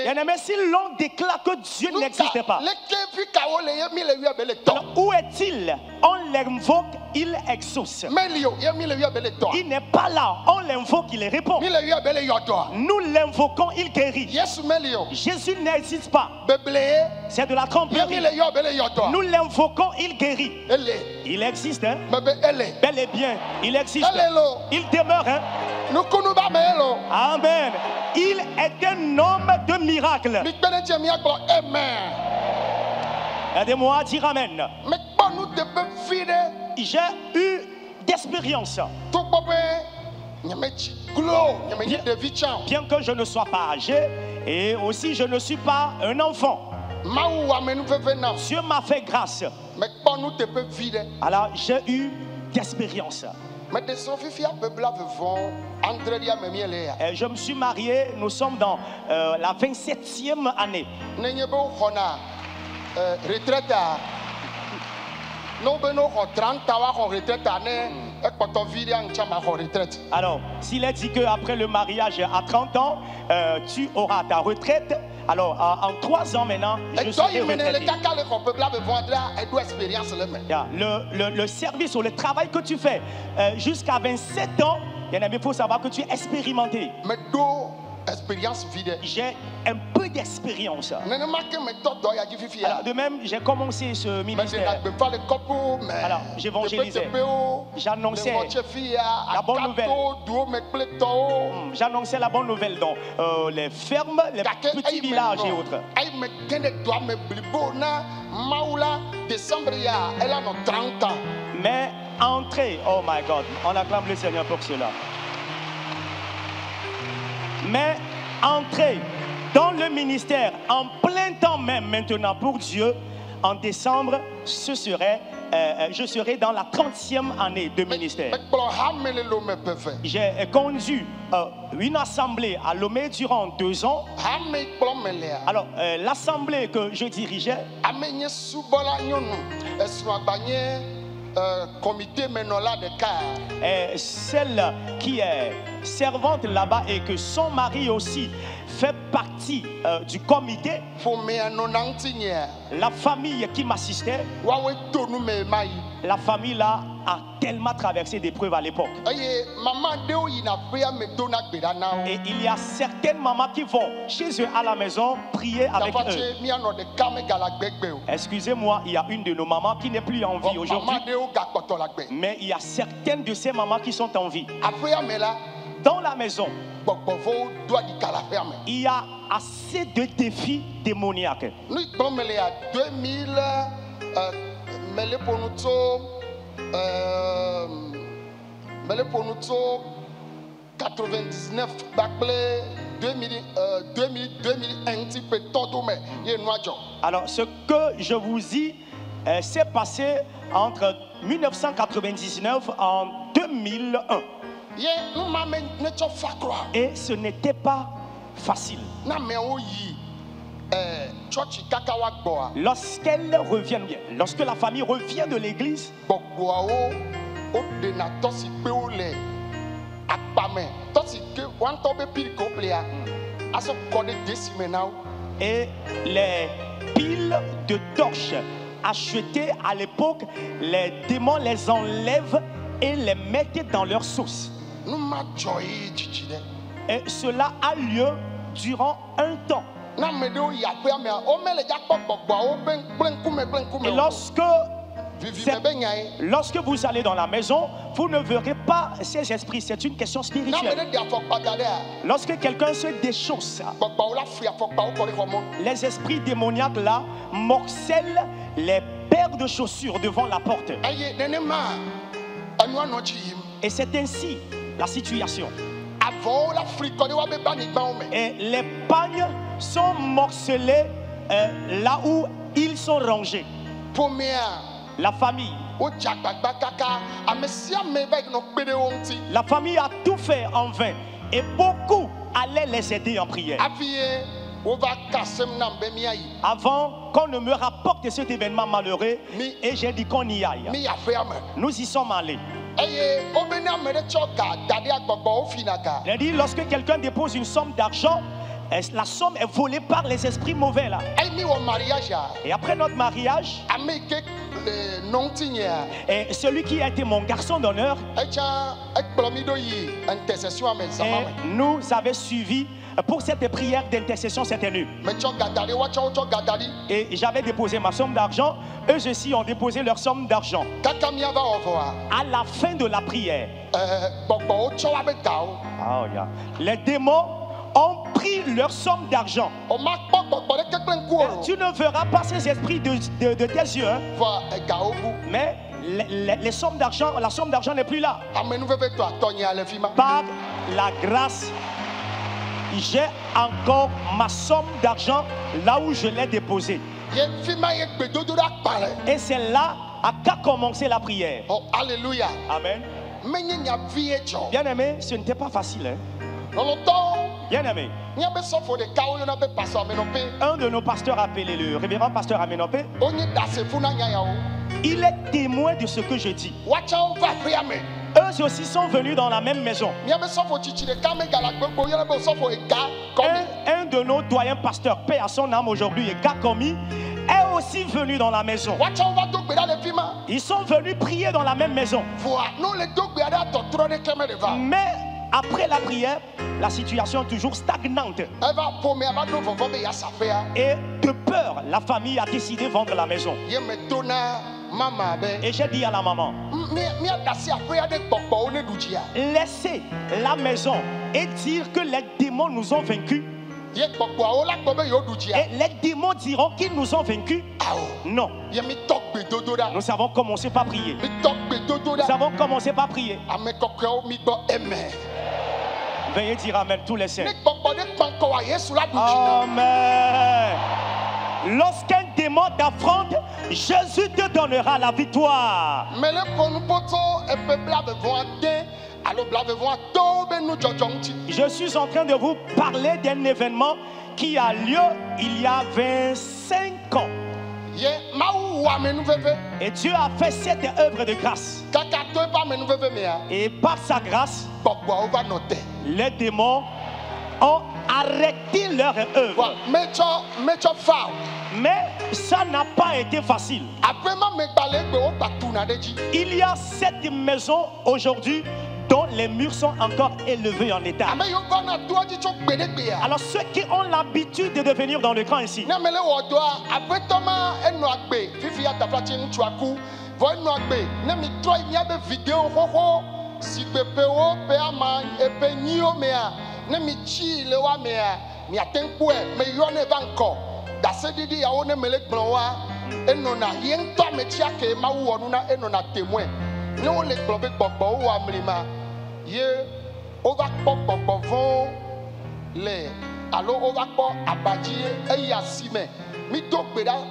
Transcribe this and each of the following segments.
Bien-aimé, si l'on déclare que Dieu n'existe pas, alors où est-il? On l'invoque, il exauce. Il n'est pas là, on l'invoque, il répond. Nous l'invoquons, il guérit. Jésus n'existe pas. C'est de la tromperie. Nous l'invoquons, il guérit. Il existe, hein? Bel et bien, il existe. Il demeure, hein? Amen. Il est un homme de miracle. Aidez-moi à dire amen. J'ai eu d'expérience. Bien que je ne sois pas âgé et aussi je ne suis pas un enfant, Dieu m'a fait grâce. Alors j'ai eu d'expérience. Je me suis marié, nous sommes dans la 27e année. Alors, s'il est dit qu'après le mariage à 30 ans, tu auras ta retraite, alors en 3 ans maintenant, je serai retraité. Le service ou le travail que tu fais jusqu'à 27 ans, bien aimé, il faut savoir que tu es expérimenté. J'ai un peu d'expérience. De même, j'ai commencé ce ministère. Alors, j'évangélisais. J'annonçais la bonne nouvelle. J'annonçais la bonne nouvelle dans les fermes, les petits villages et autres. Mais entrez, oh my God, on acclame le Seigneur pour cela. Mais entrer dans le ministère en plein temps même maintenant pour Dieu, en décembre, je serai dans la 30e année de ministère. J'ai conduit une assemblée à Lomé durant 2 ans. Alors, l'assemblée que je dirigeais, comité Menola de Car, celle qui est servante là-bas et que son mari aussi fait partie du comité, la famille qui m'assistait, la famille là a tellement traversé des preuves à l'époque. Et il y a certaines mamans qui vont chez eux à la maison prier avec eux. Excusez-moi, il y a une de nos mamans qui n'est plus en vie aujourd'hui. Mais il y a certaines de ces mamans qui sont en vie. Dans la maison, il y a assez de défis démoniaques. 99 Alors, ce que je vous dis s'est passé entre 1999 en 2001. Et ce n'était pas facile. Lorsqu'elle revient bien, lorsque la famille revient de l'église, et les piles de torches achetées à l'époque, les démons les enlèvent et les mettent dans leur source. Et cela a lieu durant un temps. Et lorsque vous allez dans la maison, vous ne verrez pas ces esprits. C'est une question spirituelle. Lorsque quelqu'un se déchausse, les esprits démoniaques là morcellent les paires de chaussures devant la porte. Et c'est ainsi la situation. Et les pagnes sont morcelés là où ils sont rangés. La famille. La famille a tout fait en vain. Et beaucoup allaient les aider en prière. Avant qu'on ne me rapporte cet événement malheureux, et j'ai dit qu'on y aille. Nous y sommes allés. Il a dit, lorsque quelqu'un dépose une somme d'argent, la somme est volée par les esprits mauvais là. Et après notre mariage, et celui qui a été mon garçon d'honneur, nous avait suivi pour cette prière d'intercession cette nuit. Et j'avais déposé ma somme d'argent. Eux aussi ont déposé leur somme d'argent. À la fin de la prière, les démons ont pris leur somme d'argent. Tu ne verras pas ces esprits de tes yeux, hein? Mais les sommes d'argent, la somme d'argent n'est plus là. Par la grâce, j'ai encore ma somme d'argent là où je l'ai déposée. Et c'est là qu'a commencé la prière. Oh, alléluia. Amen. Bien aimé, ce n'était pas facile, hein? Bien aimé. Un de nos pasteurs appelé le révérend pasteur Amenopé, il est témoin de ce que je dis. Eux aussi sont venus dans la même maison. Un de nos doyens pasteurs, paix à son âme aujourd'hui, et Gakomi, est aussi venu dans la maison. Ils sont venus prier dans la même maison. Mais après la prière, la situation est toujours stagnante. Et de peur, la famille a décidé de vendre la maison. Et j'ai dit à la maman, laissez la maison et dire que les démons nous ont vaincus. Et les démons diront qu'ils nous ont vaincus. Non. Nous avons commencé par prier. Nous avons commencé par prier. Veuillez dire amen tous les saints. Amen. Lorsqu'un démon t'affronte, Jésus te donnera la victoire. Je suis en train de vous parler d'un événement qui a lieu il y a 25 ans. Et Dieu a fait cette œuvre de grâce. Et par sa grâce, les démons ont arrêté leur œuvre. Mais ça n'a pas été facile. Il y a cette maison aujourd'hui dont les murs sont encore élevés en état. Alors ceux qui ont l'habitude de venir dans le camp ici,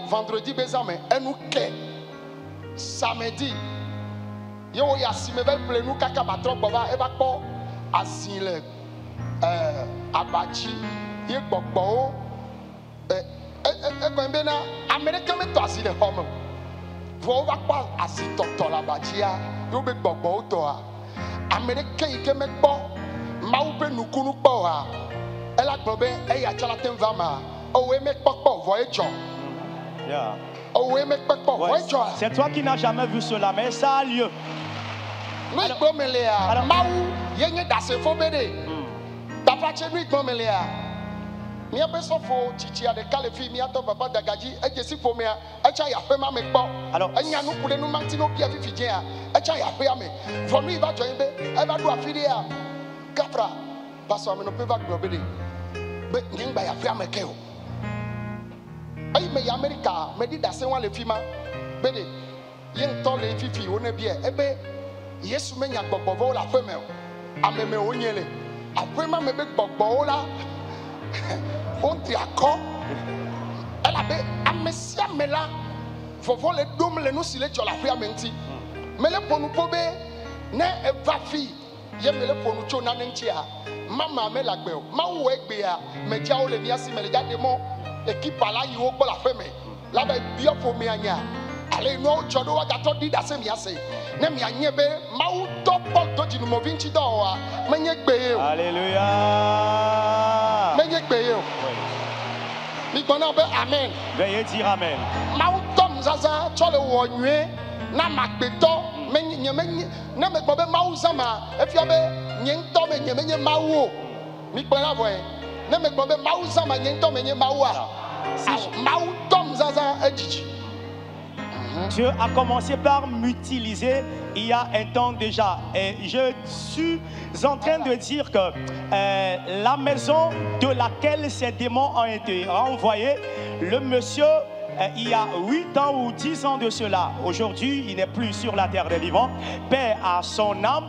vendredi samedi yo yasime bel plenu kaka batro baba e ba ko asile abachi ye gbogbo ko mbe na America me to asile homo vo ba pa asitoto la bachia yo be gbogbo to a America ike me gbo ma u be nukunu gbo a e la gbo be e ya chala tem vama o we me gbo vo e jo. Yeah. C'est toi qui n'as jamais vu cela, mais ça a lieu. Aïe mais America me dit d'assez le film bede yen to le fifi one bia ebe yesu me nya gbogbo la feme ameme onyele afema me be gbogbo la on ti akọ ela be amesia mela fofo le dom le no sile chola fia menti mele ponu pobe na eva fi ye mele ponu cho na nchi a mama me lagbe ma wo egbe a me ja o le ni asi mele jade mo équipe là il faut la faire là ben bien pour me anya allez nous chodo wa gato di da se mi ase ne mi anye be ma u top to di no mo vinci do wa menye gbe alléluia menye Amen. Veuillez dire Amen. Dieu a commencé par m'utiliser il y a un temps déjà. Et je suis en train de dire que la maison de laquelle ces démons ont été renvoyés, le monsieur, il y a 8 ans ou 10 ans de cela, aujourd'hui, il n'est plus sur la terre des vivants, paix à son âme,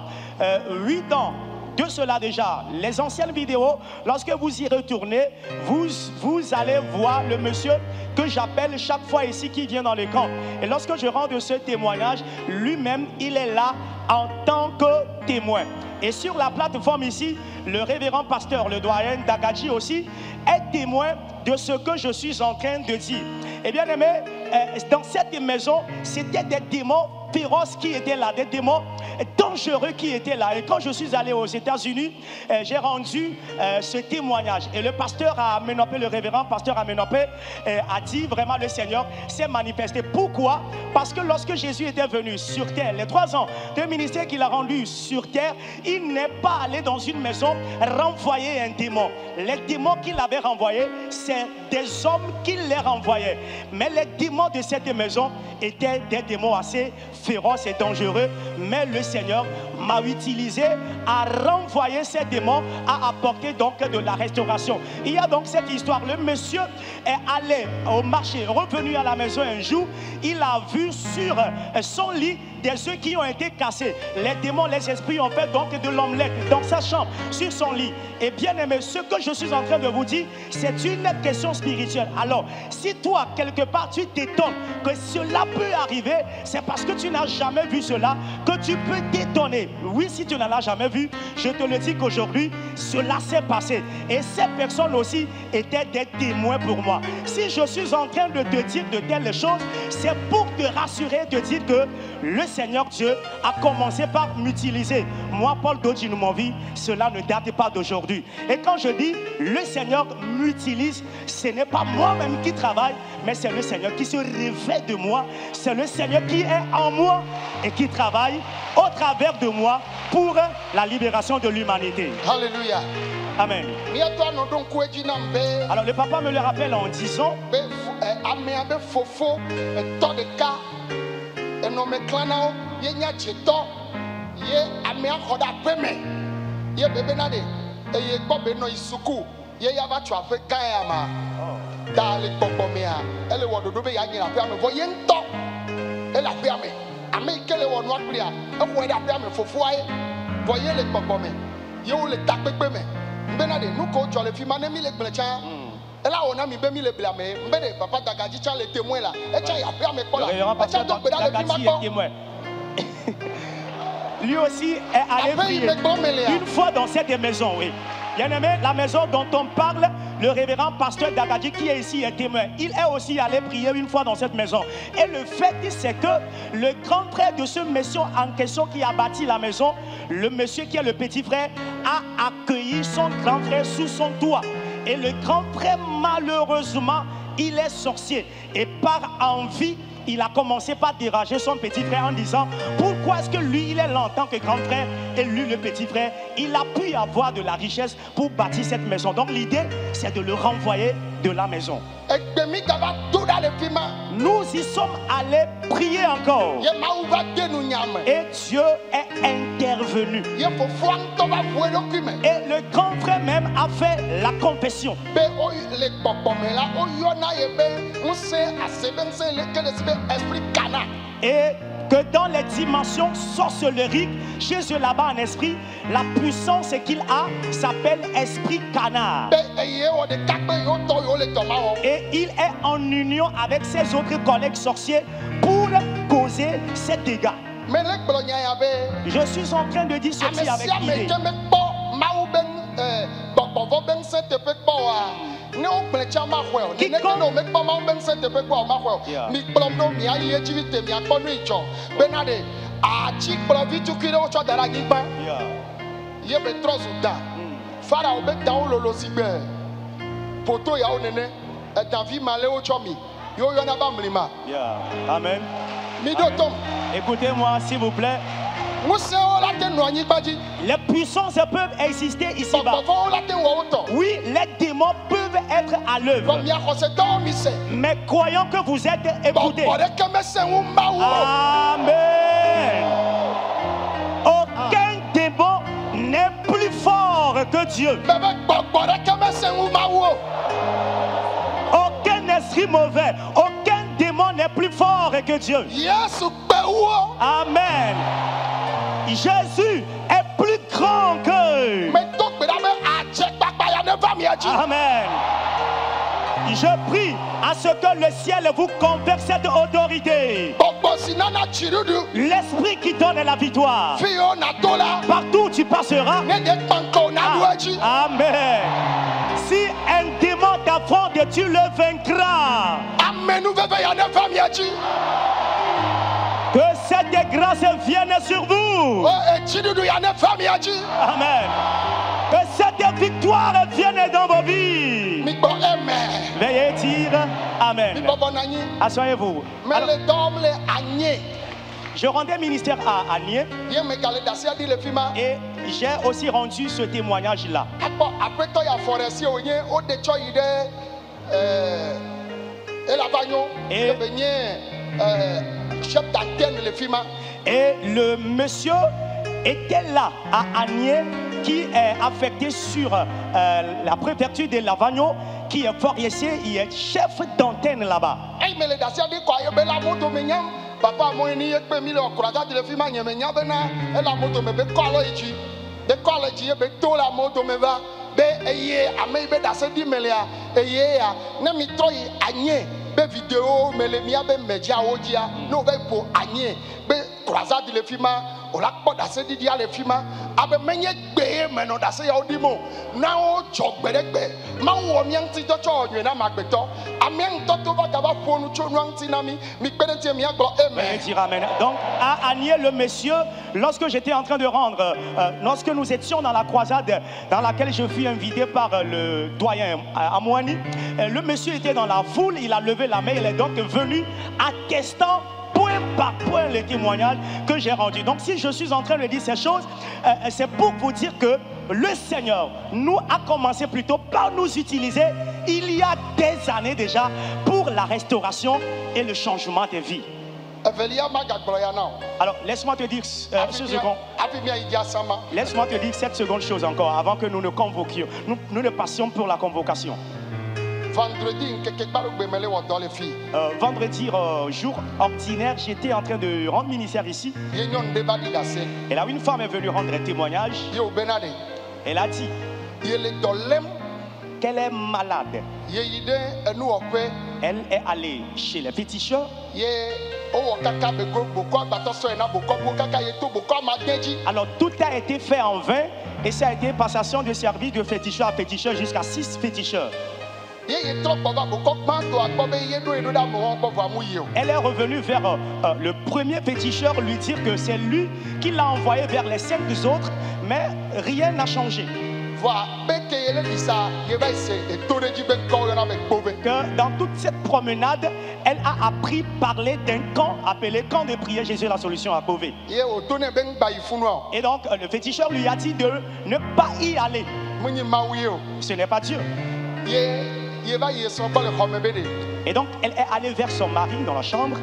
8 ans de cela déjà, les anciennes vidéos, lorsque vous y retournez, vous allez voir le monsieur que j'appelle chaque fois ici qui vient dans le camp. Et lorsque je rends de ce témoignage, lui-même, il est là en tant que témoin. Et sur la plateforme ici, le révérend pasteur, le doyen Dagadji aussi, est témoin de ce que je suis en train de dire. Et bien aimé, dans cette maison, c'était des démons féroces qui étaient là, des démons dangereux qui étaient là. Et quand je suis allé aux États-Unis, j'ai rendu ce témoignage. Et le pasteur Amenopé, le révérend pasteur Amenopé, a dit vraiment le Seigneur s'est manifesté. Pourquoi? Parce que lorsque Jésus était venu sur terre, les 3 ans de ministère qu'il a rendu sur terre, il n'est pas allé dans une maison renvoyer un démon. Les démons qu'il avait renvoyés, c'est des hommes qui les renvoyaient. Mais les démons de cette maison étaient des démons assez féroces et dangereux. Mais le Seigneur m'a utilisé à renvoyer ces démons, à apporter donc de la restauration. Il y a donc cette histoire. Le monsieur est allé au marché, revenu à la maison un jour, il a vu sur son lit des œufs qui ont été cassés. Les démons, les esprits ont fait donc de l'omelette dans sa chambre, sur son lit. Et bien aimé, ce que je suis en train de vous dire, c'est une question spirituelle. Alors, si toi, quelque part, tu t'étonnes que cela peut arriver, c'est parce que tu n'as jamais vu cela, que tu peux t'étonner. Oui, si tu n'en as jamais vu, je te le dis qu'aujourd'hui, cela s'est passé. Et ces personnes aussi étaient des témoins pour moi. Si je suis en train de te dire de telles choses, c'est pour te rassurer, de dire que le Seigneur Dieu a commencé par m'utiliser. Moi, Paul Dodjinoumovi, cela ne date pas d'aujourd'hui. Et quand je dis le Seigneur m'utilise, ce n'est pas moi-même qui travaille, mais c'est le Seigneur qui se révèle de moi. C'est le Seigneur qui est en moi et qui travaille au travers de moi pour la libération de l'humanité. Alléluia. Amen. Alors le papa me le rappelle en disant lui aussi est allé prier une fois dans cette maison, oui. Bien aimé, la maison dont on parle, le révérend pasteur Dagadji qui est ici est témoin. Il est aussi allé prier une fois dans cette maison. Et le fait, c'est que le grand frère de ce monsieur en question qui a bâti la maison, le monsieur qui est le petit frère, a accueilli son grand frère sous son toit. Et le grand frère, malheureusement, il est sorcier. Et par envie, il a commencé par déranger son petit frère en disant pourquoi est-ce que lui, il est là en tant que grand frère et lui, le petit frère, il a pu avoir de la richesse pour bâtir cette maison. Donc l'idée, c'est de le renvoyer de la maison. Nous y sommes allés prier encore. Et Dieu est intervenu. Et le grand frère même a fait la confession. Et que dans les dimensions sorcelleriques, chez eux là-bas en esprit, la puissance qu'il a s'appelle esprit canard. Et il est en union avec ses autres collègues sorciers pour causer ces dégâts. Je suis en train de dire ceci avec idée. poto ya onene David Maléo Chomi yo yo na ba mlima. Amen. Midotom. Écoutez-moi s'il vous plaît. Les puissances peuvent exister ici-bas. Oui, les démons peuvent être à l'œuvre. Mais croyons que vous êtes écoutés. Amen. Aucun démon n'est plus fort que Dieu. Aucun esprit mauvais, aucun démon n'est plus fort que Dieu. Amen. Jésus est plus grand que. Amen. Je prie à ce que le ciel vous confère cette autorité. L'esprit qui donne la victoire. Partout où tu passeras. Amen. Si un démon t'affronte, tu le vaincras. Que cette grâce vienne sur vous. Amen. Que cette victoire vienne dans vos vies. Veuillez dire Amen. Asseyez-vous. Je rendais ministère à Agné et j'ai aussi rendu ce témoignage-là. Et le monsieur était là à Agné qui est affecté sur la préfecture de Lavagno, qui est fort ici, il est chef d'antenne là-bas. Papa mo ni ekpe mi le okuraga de fi ma nyeme nya bena e la moto me be college de college e be to la moto me va be eye ame be da se di melia eye ya na mi toyi anye be video mele mi abe meja ojia no be po anye be okuraga de fi ma o la po da se di dia le fi ma abe menye gbe me no da se ya odimo na o jogberegbe ma wo mi anti to cho onwe na magbeto amen to to va gaba fonu cho nu anti na mi kpenete mi agbo amen. Donc à Agné le monsieur, lorsque j'étais en train de rendre lorsque nous étions dans la croisade dans laquelle je fus invité par le doyen Amouani, le monsieur était dans la foule, il a levé la main, il est donc venu attestant point par point les témoignages que j'ai rendus. Donc si je suis en train de dire ces choses, c'est pour vous dire que le Seigneur nous a commencé plutôt par nous utiliser il y a des années déjà pour la restauration et le changement des vies. Alors laisse-moi te dire laisse-moi te dire cette seconde chose encore avant que nous ne convoquions, nous ne passions pour la convocation. Vendredi, jour ordinaire, j'étais en train de rendre ministère ici. Et là, une femme est venue rendre un témoignage. Elle a dit qu'elle est malade. Elle est allée chez les féticheurs. Alors tout a été fait en vain et ça a été passation de service de féticheur à féticheur jusqu'à 6 féticheurs. Elle est revenue vers le premier féticheur lui dire que c'est lui qui l'a envoyé vers les 5 autres, mais rien n'a changé. Que dans toute cette promenade, elle a appris parler d'un camp appelé camp de prière Jésus la solution à Beauvais. Et donc le féticheur lui a dit de ne pas y aller. Ce n'est pas Dieu. Et donc elle est allée vers son mari dans la chambre.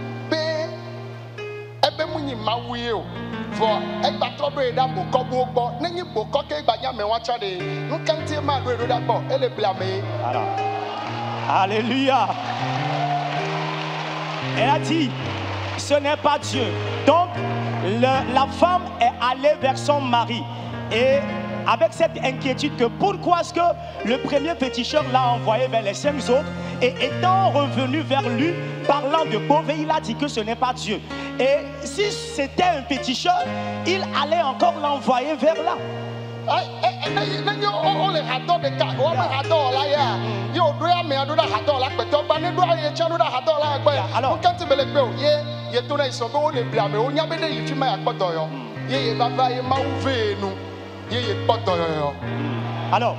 Alors, alléluia. Elle a dit ce n'est pas Dieu. Donc la femme est allée vers son mari et avec cette inquiétude que pourquoi est-ce que le premier féticheur l'a envoyé vers les 5 autres et étant revenu vers lui parlant de Beauvais, il a dit que ce n'est pas Dieu. Et si c'était un féticheur, il allait encore l'envoyer vers là. Alors,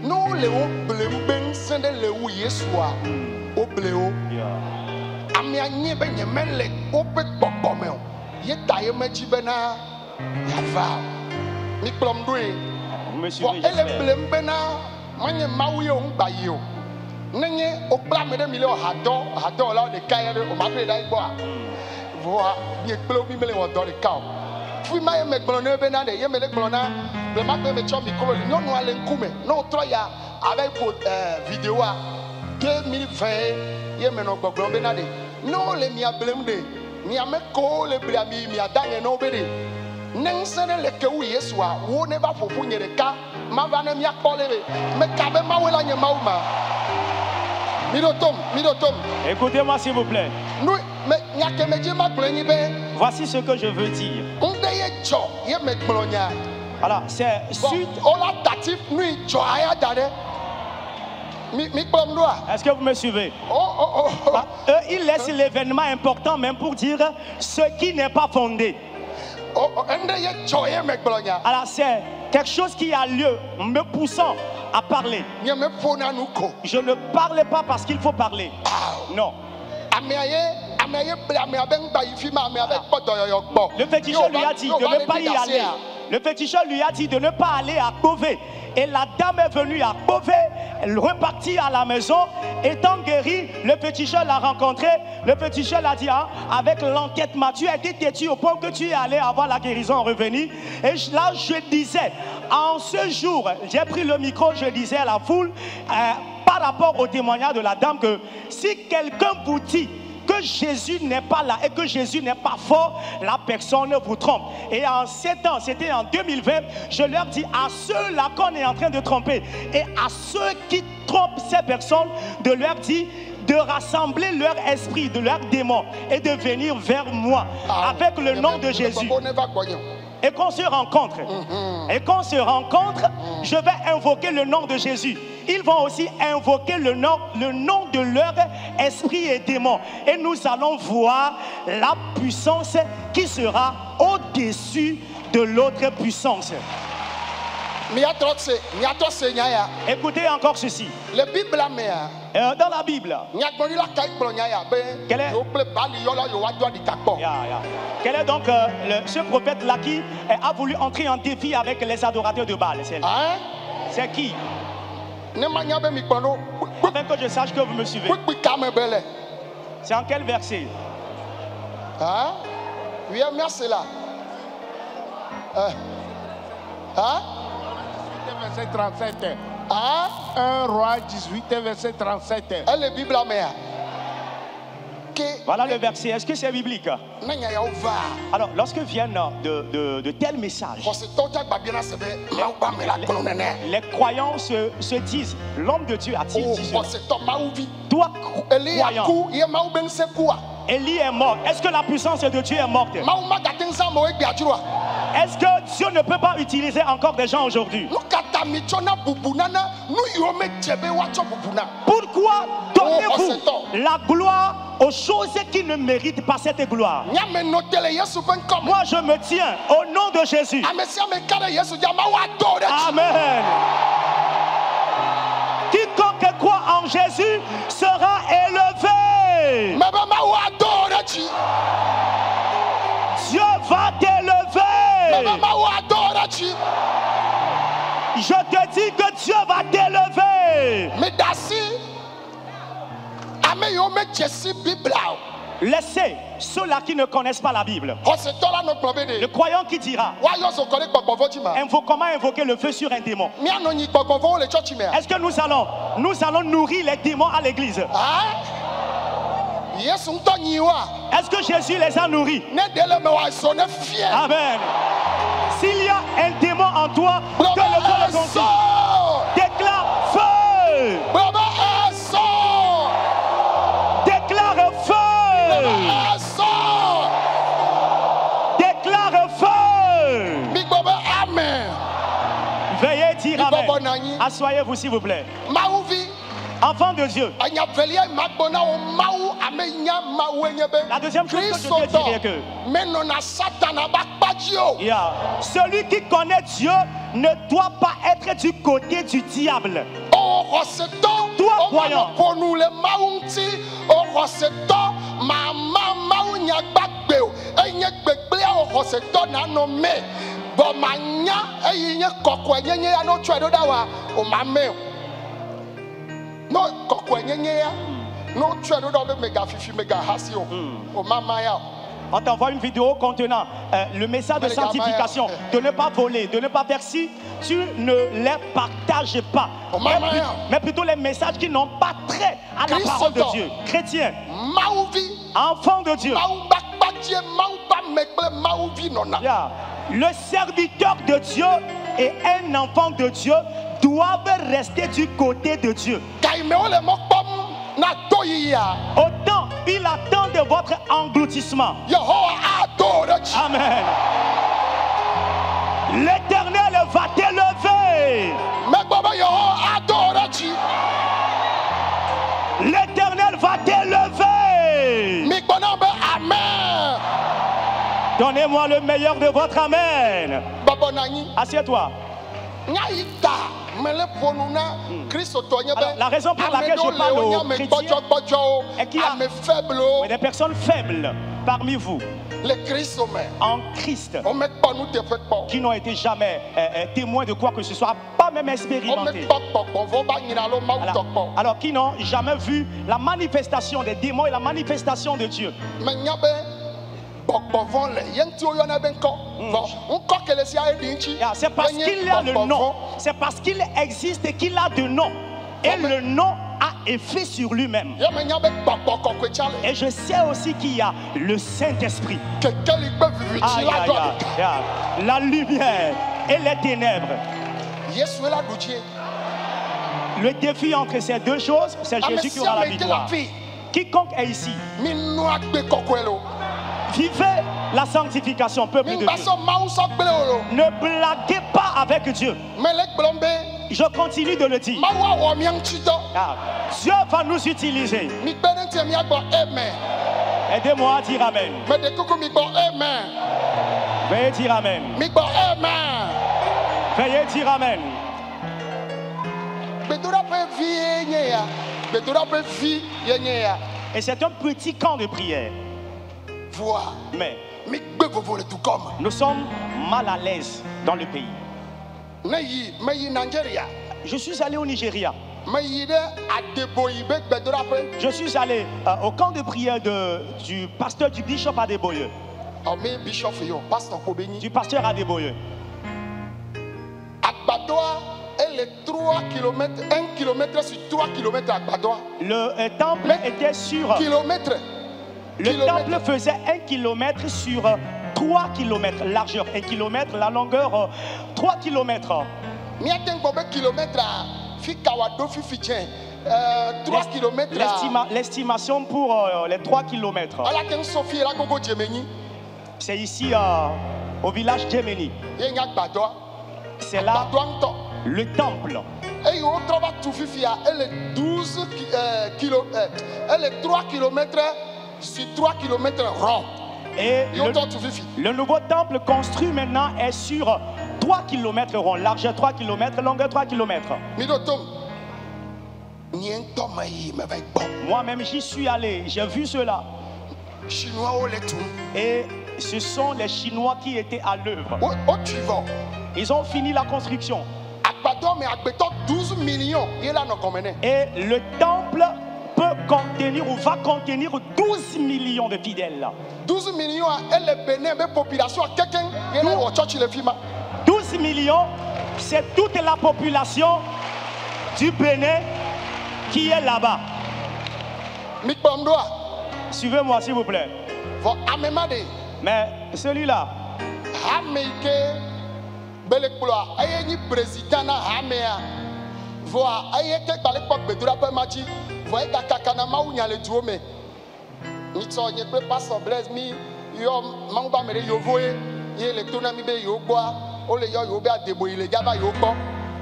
nous les blembeng sende le ou Yeshua au bléo. Amianye ben yemele opet bokbomeo. Ye taye mechi bena yava. Mi plomdwe. Pour ele blembena manye mawi o ngbayo. Nenye okla mede mile o hado la de kayere o mabre dai boa. Voa bi ekplo bi mele o do de kaw. Fui ma me glone bena de yemele glona. Le matin, je suis micro, nous allons couper. Nous travaillons avec vidéo 2020. Il y a maintenant beaucoup de gens. Nous les miens blindés, nous avons collé les blindés, nous avons dans nos bébés. Nous sommes les que oui soit, où ne va pas pour les cas, ma vanne m'y a collé, mais quand même ma ouela n'y mauma. Mirotom. Écoutez-moi s'il vous plaît. Nous, mais n'y a que me dire ma blindée. Voici ce que je veux dire. On est jo, y a me blindé. Alors, c'est suite. Est-ce que vous me suivez? Eux, ils laissent l'événement important même pour dire ce qui n'est pas fondé. Alors, c'est quelque chose qui a lieu me poussant à parler. Je ne parle pas parce qu'il faut parler. Non. Le féticheur lui a dit de ne pas y aller. Le féticheur lui a dit de ne pas aller à Beauvais. Et la dame est venue à Beauvais, elle repartit à la maison. Étant guérie, le féticheur l'a rencontré. Le féticheur l'a dit, hein, avec l'enquête, tu as été têtu au point que tu es allé avoir la guérison revenue. Et là, je disais, en ce jour, j'ai pris le micro, je disais à la foule, par rapport au témoignage de la dame, que si quelqu'un vous dit que Jésus n'est pas là et que Jésus n'est pas fort, la personne vous trompe. Et en 7 ans, c'était en 2020, je leur dis à ceux-là qu'on est en train de tromper et à ceux qui trompent ces personnes, de leur dire de rassembler leur esprit, de leurs démons et de venir vers moi avec le nom de Jésus. Et qu'on se rencontre. Et qu'on se rencontre, je vais invoquer le nom de Jésus. Ils vont aussi invoquer le nom de leur esprit et démons. Et nous allons voir la puissance qui sera au-dessus de l'autre puissance. Écoutez encore ceci. Dans la Bible, quel est donc ce prophète-là qui a voulu entrer en défi avec les adorateurs de Baal? C'est qui? Afin que je sache que vous me suivez. C'est en quel verset? Verset 37. 1 Roi 18, verset 37. Voilà le verset. Est-ce que c'est biblique? Alors, lorsque viennent de tels messages, les croyants se disent, l'homme de Dieu a-t-il dit cela? Toi, croyant, Élie est mort. Est-ce que la puissance de Dieu est morte? Est-ce que Dieu ne peut pas utiliser encore des gens aujourd'hui? Pourquoi donnez-vous la gloire aux choses qui ne méritent pas cette gloire? Moi, je me tiens au nom de Jésus. Amen. Quiconque croit en Jésus sera élevé. Dieu va t'élever. Je te dis que Dieu va t'élever. Laissez ceux-là qui ne connaissent pas la Bible. Le croyant qui dira, comment invoquer le feu sur un démon? Est-ce que nous allons nourrir les démons à l'église? Est-ce que Jésus les a nourris? Amen. S'il y a un démon en toi, que le feu le consume. Déclare feu. Déclare feu. Déclare feu. Amen. Veuillez dire amen. Assoyez-vous s'il vous plaît. Enfant de Dieu. La deuxième chose que je te dirais que celui qui connaît Dieu ne doit pas être du côté du diable. Toi, croyant, on t'envoie une vidéo contenant le message de sanctification, de ne pas voler, de ne pas faire si tu ne les partages pas. Mais plutôt les messages qui n'ont pas trait à la parole de Dieu. Chrétien, enfant de Dieu. Le serviteur de Dieu et un enfant de Dieu doivent rester du côté de Dieu. Autant il attend de votre engloutissement. Amen. L'Éternel va t'élever. L'Éternel va t'élever. Amen. Donnez-moi le meilleur de votre amen. Assieds-toi. Alors, la raison pour laquelle je parle aux chrétiens est qu'il y a des personnes faibles parmi vous en Christ qui n'ont été jamais témoins de quoi que ce soit, pas même expérimentés. Alors qui n'ont jamais vu la manifestation des démons et la manifestation de Dieu. C'est parce qu'il a le nom, c'est parce qu'il existe et qu'il a de nom. Et le nom a effet sur lui-même. Et je sais aussi qu'il y a le Saint-Esprit. La lumière et les ténèbres. Le défi entre ces deux choses, c'est Jésus qui aura la victoire. Quiconque est ici, vivez la sanctification, peuple de Dieu. Ne blaguez pas avec Dieu. Je continue de le dire. Dieu va nous utiliser. Aidez-moi à dire amen. Veuillez dire amen. Veuillez dire amen. Et c'est un petit camp de prière. Mais nous sommes mal à l'aise dans le pays. Je suis allé au Nigeria. Je suis allé au camp de prière du pasteur du Bishop Adeboye. Du pasteur Adeboye. Et les 3 km, 1 km sur 3 km à Agbadoa. Le temple était sur... Le temple faisait 1 km sur 3 km largeur, 1 km la longueur 3 km. 3 km. L'estimation pour les 3 km. C'est ici au village Djemeni. C'est là le temple. Et elle est 12 km, elle est 3 km sur 3 km rond. Et le nouveau temple construit maintenant est sur 3 km rond, largeur 3 km, longueur 3 km. Moi-même j'y suis allé, j'ai vu cela. Et ce sont les Chinois qui étaient à l'œuvre. Ils ont fini la construction. 12 millions. Et le temple peut contenir ou va contenir 12 millions de fidèles. 12 millions, elle est bénie, mais population, quelqu'un, 12 millions, c'est toute la population du Bénin qui est là-bas. Suivez-moi s'il vous plaît. Mais celui-là, président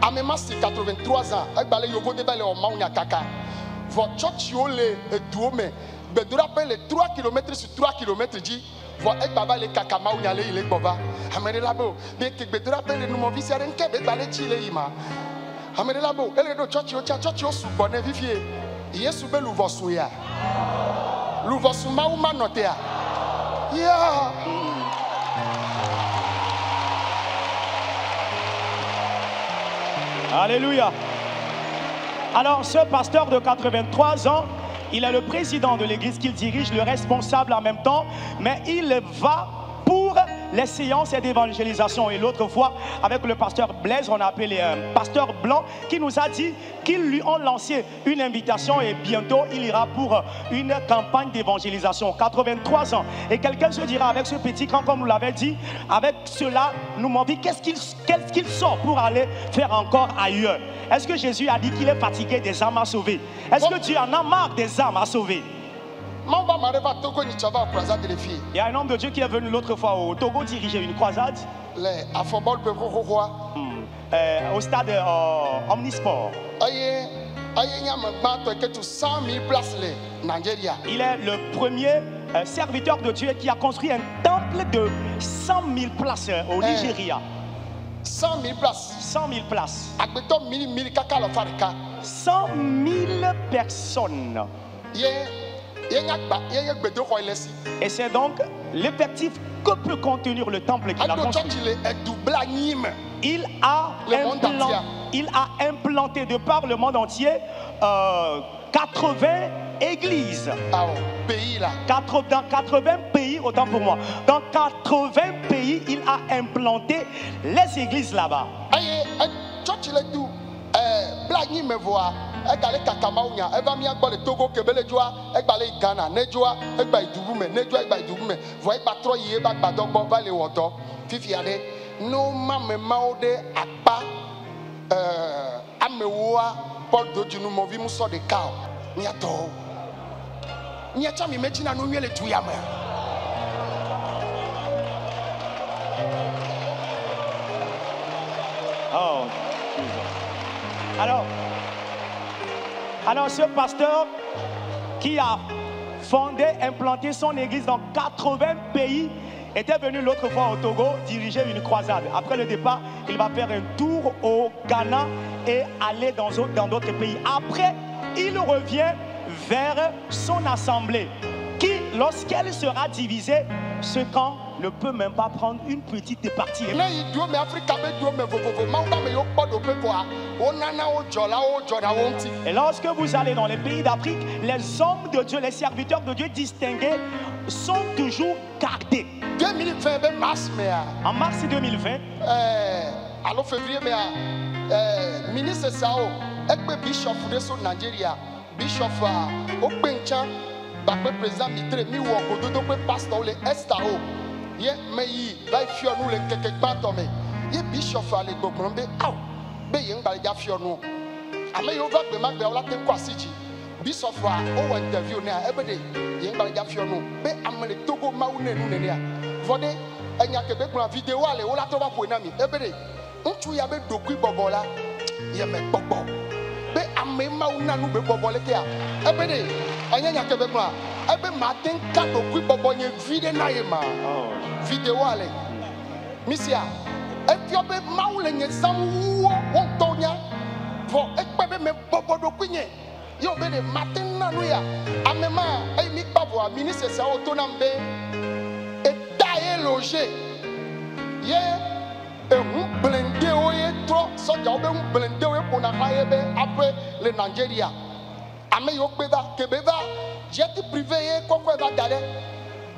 Améma c'est 83 ans. Votre church le douome. Bedura pe le 3 km sur 3 km ji. Vo ek baba le kakama ou nyale ile bova. Amere labo. Be ke bedura pe le numo visi aren ke be bale chi le ima. Amere labo. Ele do church o su bone vivie. Yesu be lu vosu ya. Lu vosu ma ou manote ya. Yeah. Alléluia. Alors, ce pasteur de 83 ans, il est le président de l'église qu'il dirige, le responsable en même temps, mais il va pour les séances d'évangélisation. Et l'autre fois, avec le pasteur Blaise, on a appelé un pasteur blanc qui nous a dit qu'ils lui ont lancé une invitation et bientôt il ira pour une campagne d'évangélisation. 83 ans. Et quelqu'un se dira avec ce petit camp, comme nous l'avait dit, avec cela, nous m'ont dit qu'est-ce qu'il sort pour aller faire encore ailleurs. Est-ce que Jésus a dit qu'il est fatigué des âmes à sauver? Est-ce que Dieu en a marre des âmes à sauver? Il y a un homme de Dieu qui est venu l'autre fois au Togo diriger une croisade. Au stade Omnisport. Il est le premier serviteur de Dieu qui a construit un temple de 100 000 places au Nigeria. 100 000 places. 100 000 places. 100 000 personnes. Et c'est donc l'effectif que peut contenir le temple qu'il a construit. Il a implanté de par le monde entier 80 églises. Dans 80 pays, autant pour moi. Dans 80 pays, il a implanté les églises là-bas. Egale kakamaunya eva mi agbo le Togo kebele joa egbale Ghana nejoa egba idubume nejoa egba idubume vo egba tro yi eba gbadogbo ba le wodo fifi ade no mame maude akpa amewoa Paul dojunu mo vi mu so de ka mi ato mi acha mi mechi na no nwe le tu ya ma. Oh Alors ce pasteur qui a fondé, implanté son église dans 80 pays était venu l'autre fois au Togo diriger une croisade. Après le départ, il va faire un tour au Ghana et aller dans d'autres pays. Après, il revient vers son assemblée qui, lorsqu'elle sera divisée, ce camp ne peut même pas prendre une petite partie. Et lorsque vous allez dans les pays d'Afrique, les hommes de Dieu, les serviteurs de Dieu distingués sont toujours gardés. 2020, en mars 2020, alors février, ministre Sao, bishop de Nigeria, bishop Okbencha, président Mitre, mi wo pasteur le Estao. Ye me yi ba fio nu le keke gba to me ye bishop ale gbogbo be aw be ye ngba ja fio nu ame yo va gbe ma gbe ola te kwasiji bishop a o interview na ebe de ye ngba ja fio nu be amele Togo ma une nu ne ya vode enya ke be gba video ale ola to ba po na mi ebe de ntu ya be dokui bobola ye me gbogbo be ame ma una nu be bobola ke a ebe de enya ke be gba ebe matin ka dokui bobo nye video na ye ma vidéo ale misia efiobe maule nye samwo wontonya vo ekpebe me bobodo kwinye yo be de matin na no ya amema ai mi pavo ministre sa otonambe e taye loger ye ehun blende oye tro soja obe hun blende oye pona haebe après le Nigeria ame yo peda kebeba jet privé ye kokwe ba dale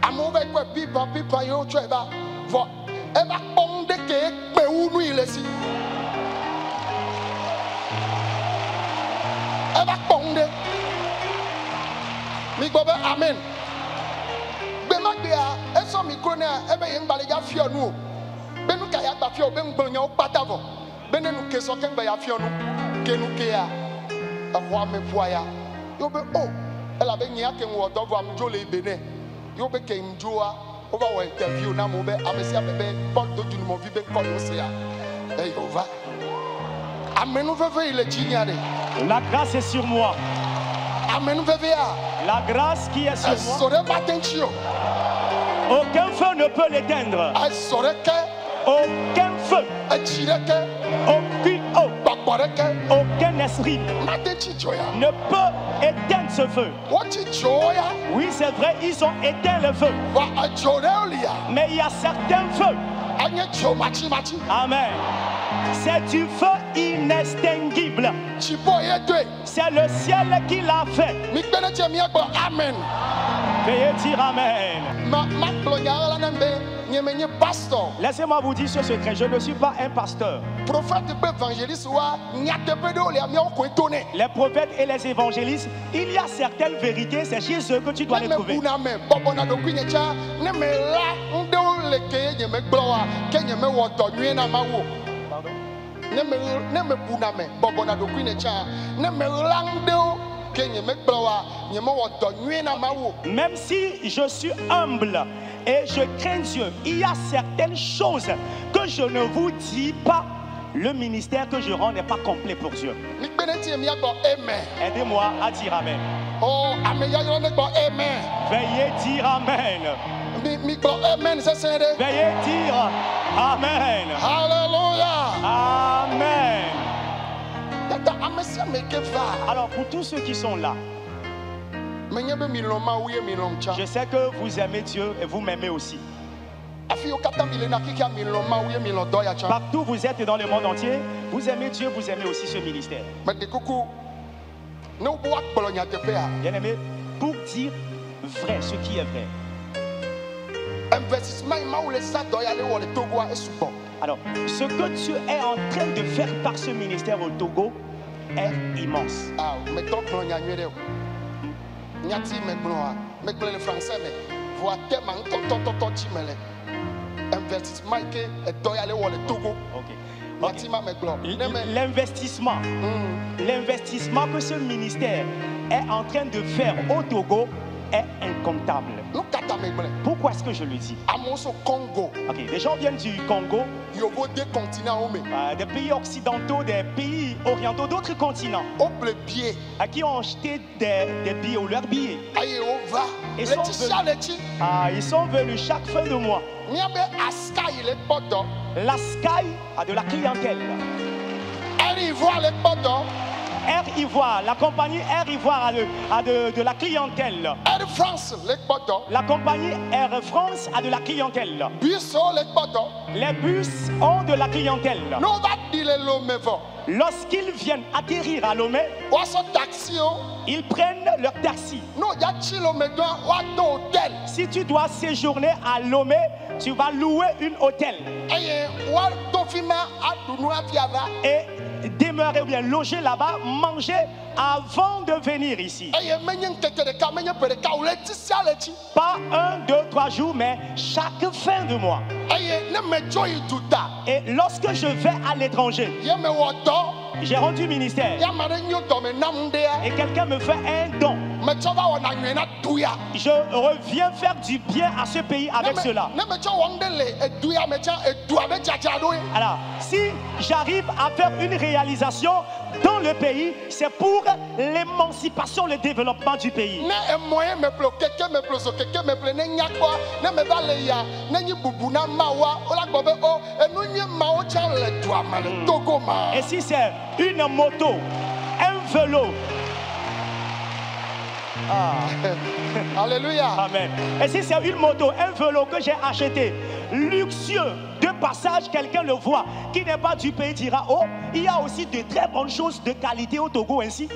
amove kwe pipa yo cheba vo eba ponde ke pe unu ilesi eba ponde mi gbobe amen be magbia eso mikro na ebe ye ngbale ja fio nu benu ka ya gba fio be ngbonya o patavo benenu ke so ke ngba ya fio nu kenu ke ya ahwa me puaya yo be o ela be nya ke nwo dovo am jole ibene yo be ke njua over our interview na mo be amesi abebe Paul dojunu mo vi be ko yo se ya amenu veve il est chignade la grâce est sur moi La grâce qui est sur moi, aucun feu ne peut l'éteindre. Aucun feu, aucune eau, aucun esprit ne peut éteindre ce feu. Oui, c'est vrai, ils ont éteint le feu. Mais il y a certains feux. Amen. C'est du feu inextinguible. C'est le ciel qui l'a fait. Amen. Veuillez dire Amen. Laissez-moi vous dire ce secret, je ne suis pas un pasteur. Les prophètes et les évangélistes, il y a certaines vérités, c'est chez eux que tu dois les trouver. Même si je suis humble et je crains Dieu, il y a certaines choses que je ne vous dis pas. Le ministère que je rends n'est pas complet pour Dieu. Aidez-moi à dire Amen. Oh, amen. Veuillez dire Amen. Veuillez dire Amen. Alléluia. Amen. Alors pour tous ceux qui sont là, je sais que vous aimez Dieu et vous m'aimez aussi. Partout où vous êtes dans le monde entier, vous aimez Dieu, vous aimez aussi ce ministère. Bien aimé, pour dire vrai, ce qui est vrai. Alors, ce que Dieu est en train de faire par ce ministère au Togo est immense. L'investissement que ce ministère est en train de faire au Togo est incomptable. Pourquoi est-ce que je le dis? Okay, les gens viennent du Congo, des pays occidentaux, des pays orientaux, d'autres continents, qui ont acheté des billets ou leurs billets. Ils sont venus chaque fin de mois. La Sky a de la clientèle. Air Ivoire, la compagnie Air Ivoire a de la clientèle. Air France, la compagnie Air France a de la clientèle. Les bus ont de la clientèle. Lorsqu'ils viennent atterrir à Lomé, ils prennent leur taxi. Si tu dois séjourner à Lomé, tu vas louer un hôtel et demeurer ou bien loger là-bas, manger avant de venir ici. Pas 1, 2, 3 jours, mais chaque fin de mois. Et lorsque je vais à l'étranger, j'ai rendu ministère et quelqu'un me fait un don. Je reviens faire du bien à ce pays avec cela. Alors, si j'arrive à faire une réalisation dans le pays, c'est pour l'émancipation, le développement du pays. Et si c'est une moto, un vélo, Alléluia. Amen. Et si c'est une moto, un vélo que j'ai acheté, luxueux, de passage, quelqu'un le voit, qui n'est pas du pays, dira, oh, il y a aussi de très bonnes choses de qualité au Togo ainsi.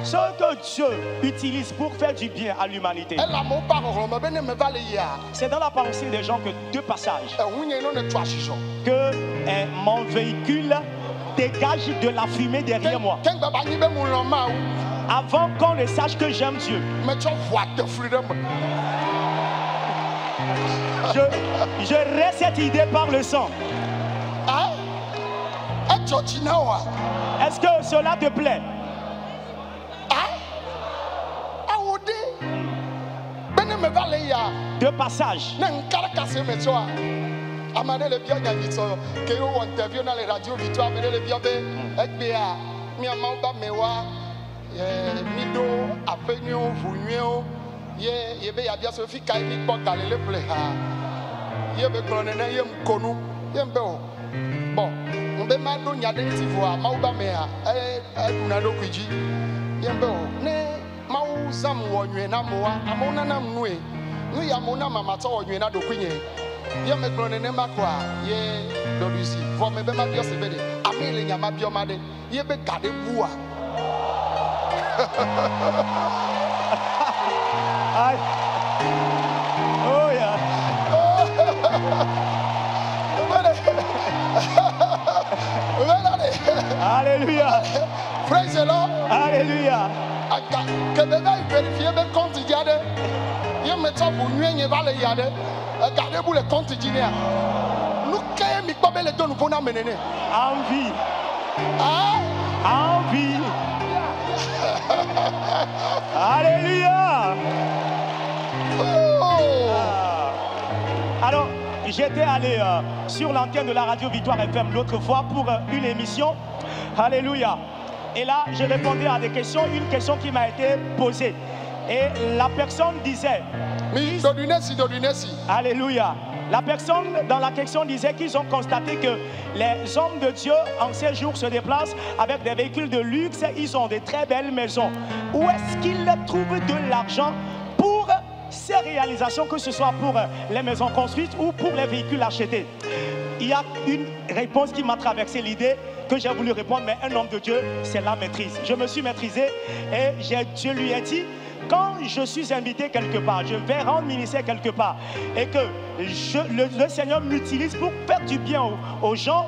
Ce que Dieu utilise pour faire du bien à l'humanité, c'est dans la pensée des gens que de passage, que mon véhicule dégage de la fumée derrière moi. Avant qu'on ne sache que j'aime Dieu. Je reste cette idée par le sang. Est-ce que cela te plaît? De passage. mi amauba mewa mido apenyo vunyo ye be ya bia so fi kai mi kpo galile ple ha ye be klone na ye mkonu ye mbe o bon mbe ma do nya de tivo a mauba me ha na do kwiji ye mbe o ne mau zam wo nwe na moa amona na mnue nu ya mona mama to wo nwe na do kwinye ye me klone ne makwa ye do lusi vo me be ma bio se be de amele nya ma bio ma de ye be gade bua Oh yeah. Alléluia. Praise the Lord. Alléluia. Que bébé vérifie be compte diade. Ye meta bu nwenye vale yade. Gardez vous le compte dinia. Nous kay mi ko be le don pour na menene. Envie. Ah, envie. Alléluia. Alors, j'étais allé sur l'antenne de la radio Victoire FM l'autre fois pour une émission. Alléluia. Et là, je répondais à des questions, une question qui m'a été posée. Et la personne disait... Alléluia. La personne dans la question disait qu'ils ont constaté que les hommes de Dieu en ces jours se déplacent avec des véhicules de luxe. Ils ont de très belles maisons. Où est-ce qu'ils trouvent de l'argent pour ces réalisations, que ce soit pour les maisons construites ou pour les véhicules achetés? Il y a une réponse qui m'a traversé l'idée que j'ai voulu répondre, mais un homme de Dieu, c'est la maîtrise. Je me suis maîtrisé et je lui ai dit, quand je suis invité quelque part, je vais rendre ministère quelque part et que le Seigneur m'utilise pour faire du bien aux gens,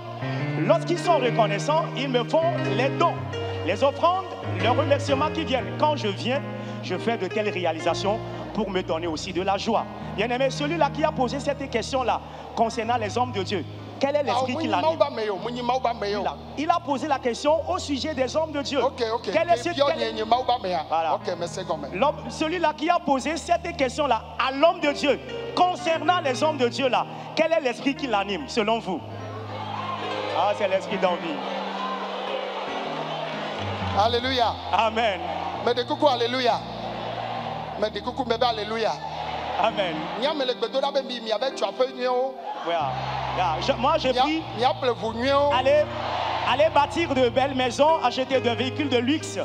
lorsqu'ils sont reconnaissants, ils me font les dons, les offrandes, les remerciements qui viennent. Quand je viens, je fais de telles réalisations pour me donner aussi de la joie. Bien-aimé, celui-là qui a posé cette question-là concernant les hommes de Dieu, quel est l'esprit qui l'anime? Il a posé la question au sujet des hommes de Dieu. Quel est voilà. Celui-là qui a posé cette question-là à l'homme de Dieu, concernant les hommes de Dieu là, quel est l'esprit qui l'anime selon vous? Ah, c'est l'esprit d'envie. Alléluia. Amen. Mais de coucou, alléluia. Mais de coucou, bébé, alléluia. Amen. Moi, j'ai pris aller bâtir de belles maisons, acheter de véhicules de luxe.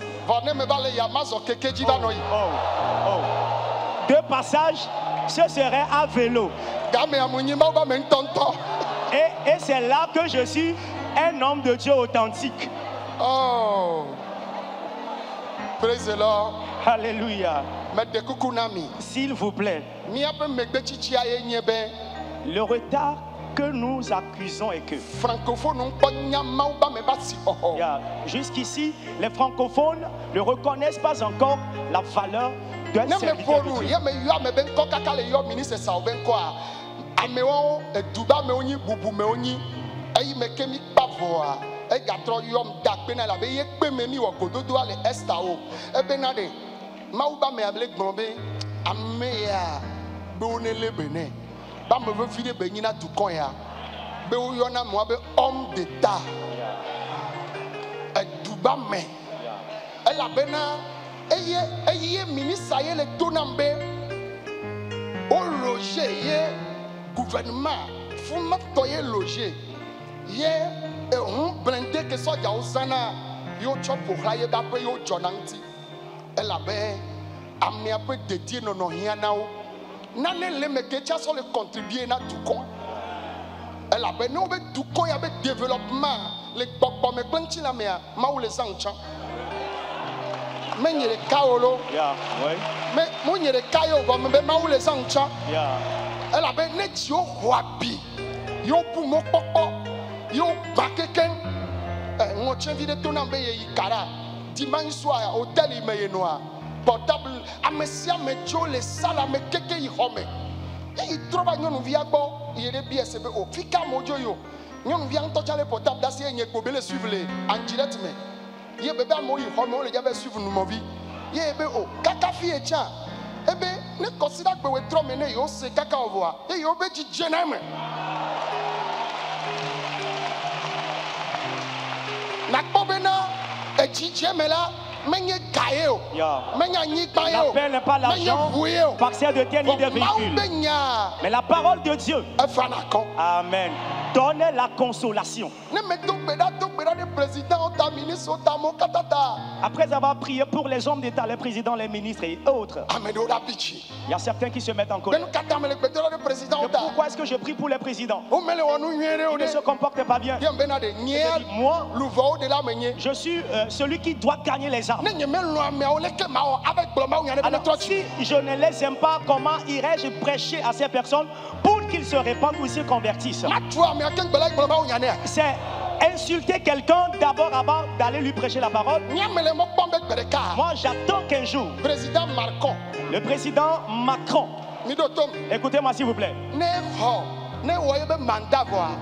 De passage, ce serait à vélo. Et c'est là que je suis un homme de Dieu authentique. Oh, praise the Lord. Alléluia. S'il vous plaît, le retard que nous accusons est que jusqu'ici, les francophones ne reconnaissent pas encore la valeur d'un serviteur de Dieu. Mauba me ablek bombe ameya be onele bene ba me ve fide be nyina tukon ya be uyona mo be homme d'état duba me ela bena eye ministre ye le tonambe o loger ye gouvernement fuma toye loger ye on blindé que so ja osana yo chop pour raye ba pe yo jonanti. Elle avait amené un peu de Dieu non rien nao. Nane le mekecha sur le contribuer na tout con. Elle avait non mais tout con y avait développement les papa me planti la mea ma ou les anchan. Mais il est kaolo. Yeah, ouais. Mais mon il est kayo va me ma ou les anchan. Yeah. Elle avait net yo wabi. Yo pour mon papa. Yo bakeken. On tient vite ton ambe yikara. Dimanche soir, hôtel il noir. Portable, amesia me jo les salles me keke y home. Il trouve à nous via bon, il est bien CB au fika mojo yo. Nous vient toucher le portable d'assez y est suivre les en direct mais. Yé bébé mo y home on le avait suivre nous mon vie. Yé bébé oh kaka fi et chan. Eh ben ne considère que we trop mené yo c'est kaka on voit. Et yo be di jename. Na pobena et L'appel n'est pas l'argent, partir de terre ni de véhicule. Mais la parole de Dieu, amen, donne la consolation. Après avoir prié pour les hommes d'État, les présidents, les ministres et autres, il y a certains qui se mettent en colère. Pourquoi est-ce que je prie pour les présidents? Ils ne se comportent pas bien. Moi, je suis celui qui doit gagner les armes. Alors, si je ne les aime pas, comment irais-je prêcher à ces personnes pour qu'ils se répandent ou se convertissent? C'est insulter quelqu'un d'abord avant d'aller lui prêcher la parole. Moi, j'attends qu'un jour, le président Macron, écoutez-moi s'il vous plaît,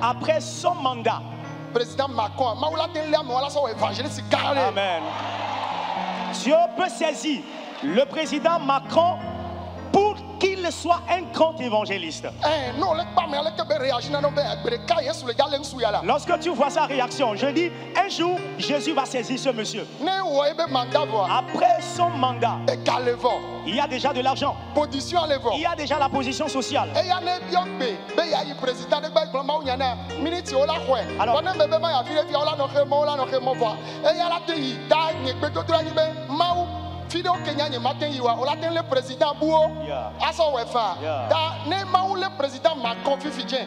après son mandat, amen, Dieu peut saisir le président Macron pour qu'il soit un grand évangéliste. Lorsque tu vois sa réaction, je dis, un jour, Jésus va saisir ce monsieur. Après son mandat, il y a déjà de l'argent. Il y a déjà la position sociale. Fidel Kenya ni matin yiwa olaten le président Bouo aso wefa da ne maou le président Macron fifidien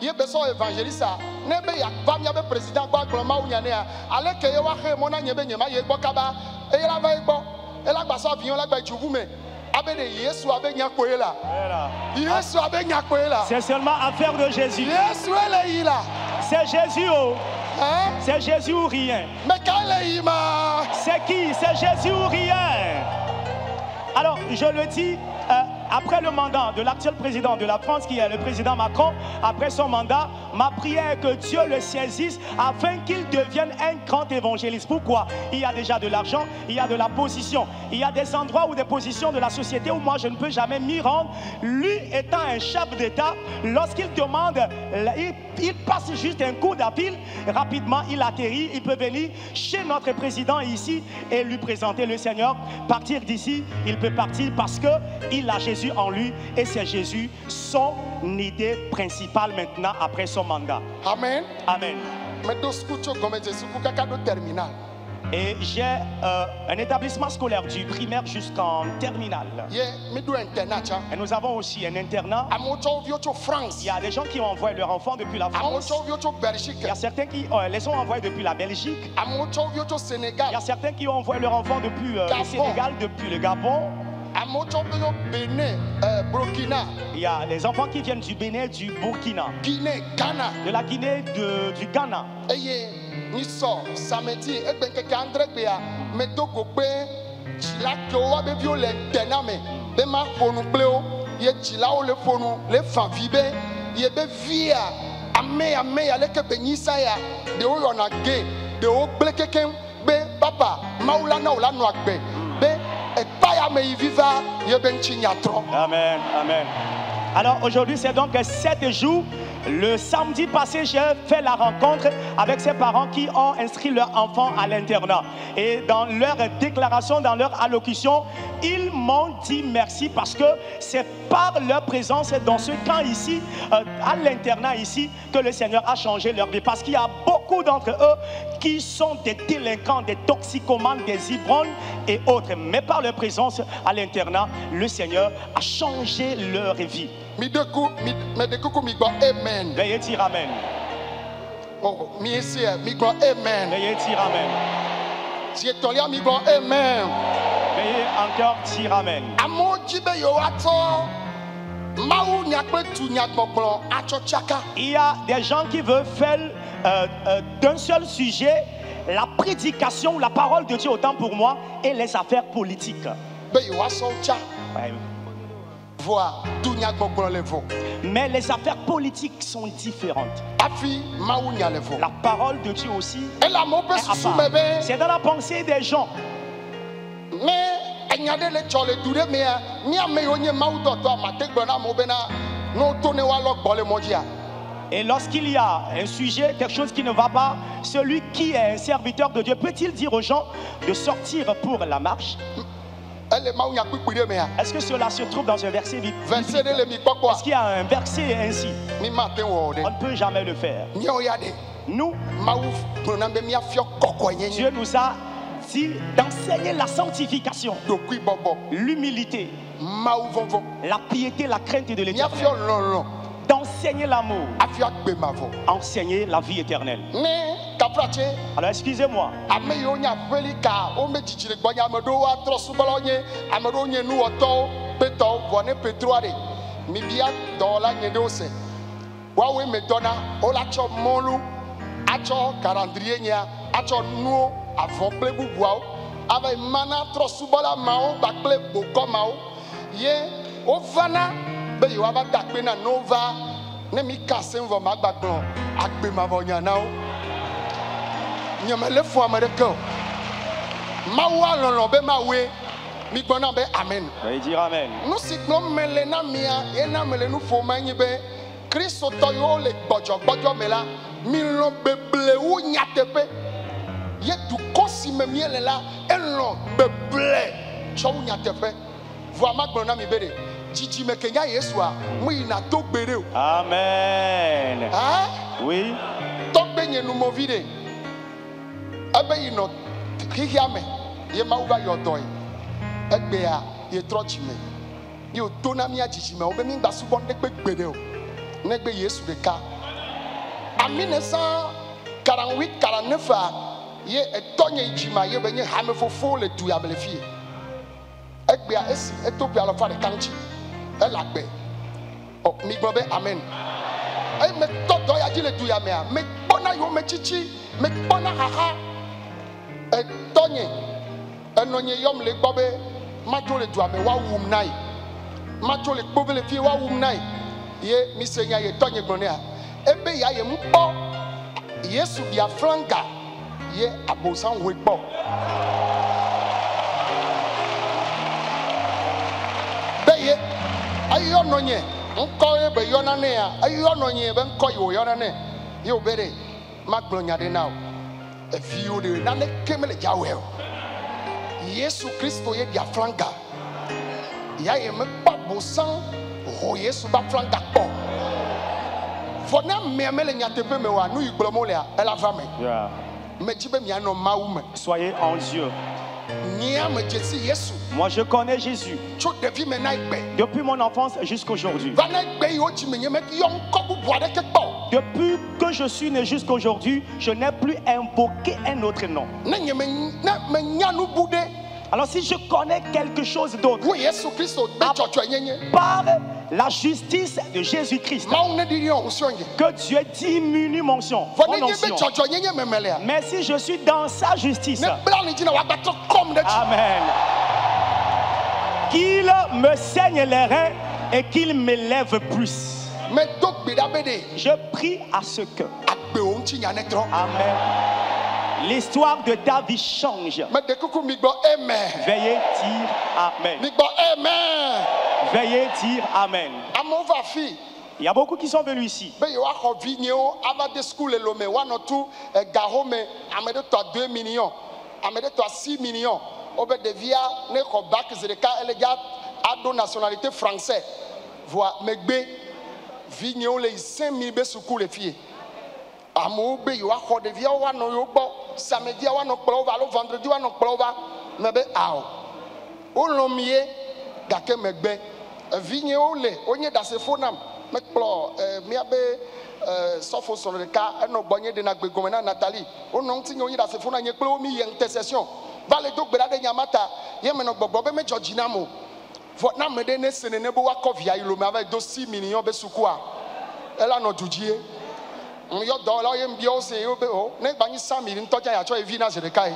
ye beso évangéliste ne be ya va mia be président gba gloma unyane ale ke ye wa he mo na nyebe nyema ye gbo kaba e la va gbo e la gba so avion la gba juvume abede Yesu abe nyako ye la Yesu abe nyako ye la. C'est seulement affaire de Jésus. Yesu ele yi la. C'est Jésus oh. C'est Jésus ou rien. C'est qui? C'est Jésus ou rien. Alors, je le dis, après le mandat de l'actuel président de la France, qui est le président Macron, après son mandat, ma prière est que Dieu le saisisse afin qu'il devienne un grand évangéliste. Pourquoi? Il y a déjà de l'argent, il y a de la position. Il y a des endroits ou des positions de la société où moi je ne peux jamais m'y rendre. Lui étant un chef d'État, lorsqu'il demande, il passe juste un coup d'appel, rapidement il atterrit, il peut venir chez notre président ici et lui présenter le Seigneur. Partir d'ici, il peut partir parce qu'il a Jésus en lui et c'est Jésus son idée principale maintenant après son mandat. Amen. Amen. Et j'ai un établissement scolaire du primaire jusqu'en terminale. Et nous avons aussi un internat. Il y a des gens qui ont envoyé leurs enfants depuis la France. Il y a certains qui les ont envoyés depuis la Belgique. Il y a certains qui ont envoyé leurs enfants depuis le Sénégal, depuis le Gabon. Il y a les enfants qui viennent du Bénin, du Burkina, de la Guinée, du Ghana. Amen, amen. Alors aujourd'hui c'est donc 7 jours. Le samedi passé, j'ai fait la rencontre avec ces parents qui ont inscrit leur enfant à l'internat. Et dans leur déclaration, dans leur allocution, ils m'ont dit merci parce que c'est par leur présence dans ce camp ici, à l'internat ici, que le Seigneur a changé leur vie. Parce qu'il y a beaucoup d'entre eux qui sont des délinquants, des toxicomanes, des ivrognes et autres. Mais par leur présence à l'internat, le Seigneur a changé leur vie. Amen. Veuillez dire amen. Oh, amen. Veuillez dire amen. Amen. Veuillez encore dire amen. Il y a des gens qui veulent faire d'un seul sujet la prédication, la parole de Dieu autant pour moi et les affaires politiques. Mais les affaires politiques sont différentes. La parole de Dieu aussi est à part. C'est dans la pensée des gens. Et lorsqu'il y a un sujet, quelque chose qui ne va pas, celui qui est un serviteur de Dieu peut-il dire aux gens de sortir pour la marche? Est-ce que cela se trouve dans un verset biblique? Est-ce qu'il y a un verset ainsi? On ne peut jamais le faire. Nous, Dieu nous a dit d'enseigner la sanctification, l'humilité, la piété, la crainte de l'Éternel, d'enseigner l'amour, enseigner la vie éternelle. Alors excusez-moi. Amen. Veuillez dire Amen. Nous signons Melena Mia et Namelenu Fomanyibe. Christo Toyo le Bojo Mela. Milon Beble ou Nyatepe. Yet du Kosi Memiela. Elon Beble. Chou Nyatepe. Voama Bonami Bede. Gigi Mekenya Yeswa. Mouina Tok Bedeu. Amen. Ah? Oui. Tok Benye Numovide. Abe yino Kihiame. Yemauba Yotoy. Egbea ye trochime ye otonamia jijime obemi gba subo nekpe gbede o negbe Yesu de ka en 1948 49 ye etonye ijima ye benye hamefofo le du ya belefie egbea esi etopia lo fa de kanchi elagbe o mi gbo be amen ay me todo ya jile du ya me me bona yo me chichi me bona haha etonye enonye yom le gbo be majo le doame wa wum nai majo le kpobe le fi wa wum nai ye misenya ye tonye gbone a ebe ya ye mpo Yesu bia franga ye abosan we gbo be ye ayo nonye nko e be yona ne a ayo nonye be nko yo yona ne ye obere magbonya de now e fi o de na ne kemele jawe Yesu Kristo ye dia franga ya ye me pabo san ho Yesu ba franga po for na me le nyatepe me wa no igbomo le a ela va me yeah me jibe mi ano mawu me soyez en Dieu. Moi je connais Jésus depuis mon enfance jusqu'aujourd'hui. Depuis que je suis né jusqu'aujourd'hui, je n'ai plus invoqué un autre nom. Alors si je connais quelque chose d'autre, par la justice de Jésus-Christ, que Dieu diminue mon onction. Mais si je suis dans sa justice, amen, qu'il me saigne les reins et qu'il m'élève plus. Je prie à ce que, amen, l'histoire de ta vie change. Veuillez dire amen. Veuillez dire amen. Il y a beaucoup qui sont venus ici. Nationalité française. Voilà, vignéo les 5000 besoukou les filles. Amour be yo akọ de via wa no yo gbo samedi wa no kplo va lo vendredi wa no kplo va me be awo o lo mie gake megbe vignéo le onye dasefo nam me kplo mia be sofo so le ka eno gbonye de na gbegome na Nathalie o no ntinye onye dasefo na nye kplo mi ye intercession va le do gbera de nyamata ye me no gbogbo be me Georgina mo vo na me de ne sene ne bo wa ko via ilo me avec do 6 millions be sukua ela no dujie yo do la yem bio se yo be o ne ba ni 100 000 ntoja ya cho evi na Zedekai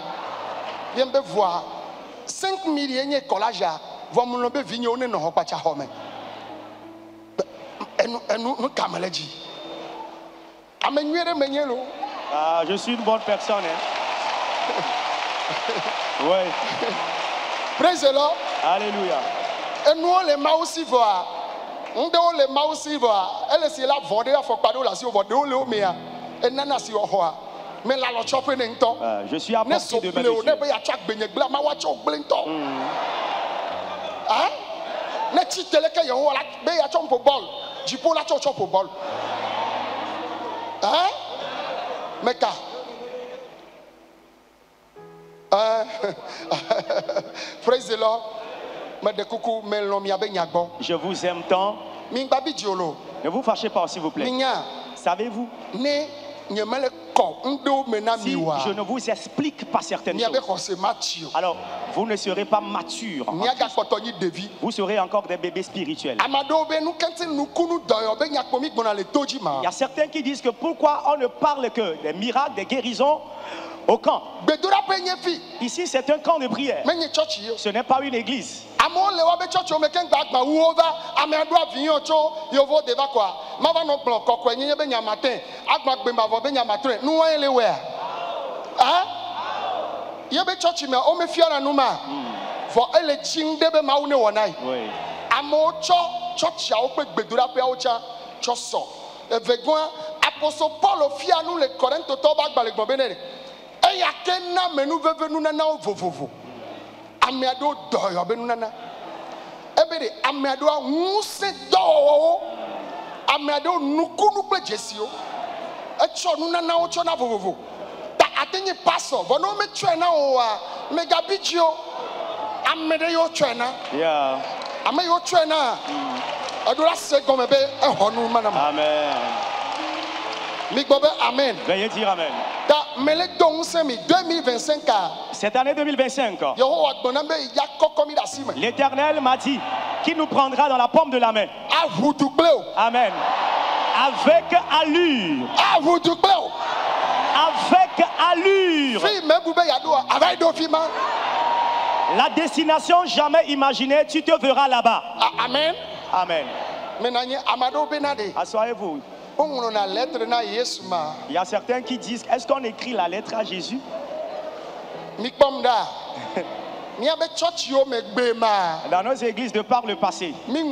yem be voir 5 000 nye collage vo mu no be vinye one no ho pacha ho me enu no kameleji amenwere menyelo. Ah, je suis une bonne personne, hein. Oui. Praise the Lord. Alléluia. Et nous les ma aussi voir Ndo le mausiva, elle c'est la vorde la fokpado la si o vorde o le o mea. E nana si o hoa. Mais la lo chope nento. Je suis à portée de mes yeux. Ne be ya chak benye gla ma wa chok blento. Hein? Ne ti tele ke yo la be ya chompo ball. Jipo la chopo ball. Hein? Meka. Praise the Lord. Je vous aime tant. Ne vous fâchez pas, s'il vous plaît. Savez-vous, si je ne vous explique pas certaines choses, alors vous ne serez pas mature. Vous serez encore des bébés spirituels. Il y a certains qui disent que pourquoi on ne parle que des miracles, des guérisons au camp. Ici, c'est un camp de prière. Ce n'est pas une église. Apostle Paul ofia nous les Corinthiens toba gbalé gbonbene e ya kenna menu veve nous nana vovovo amiado doyo be nous nana ebede amiado nse do amiado nukunu ple jesio e cho nous nana o cho na vovovo ta atenye pastor vono me twena o a mega bigio amede yo twena yeah ame yo twena adora se gomebe e honu manama amen. Amen. Veuillez dire amen. Cette année 2025, l'Éternel m'a dit qu'il nous prendra dans la paume de la main. Amen. Avec allure. Avec allure. La destination jamais imaginée, tu te verras là-bas. Amen. Amen. Asseyez-vous. Il y a certains qui disent, est-ce qu'on écrit la lettre à Jésus? Dans nos églises de par le passé, ouais,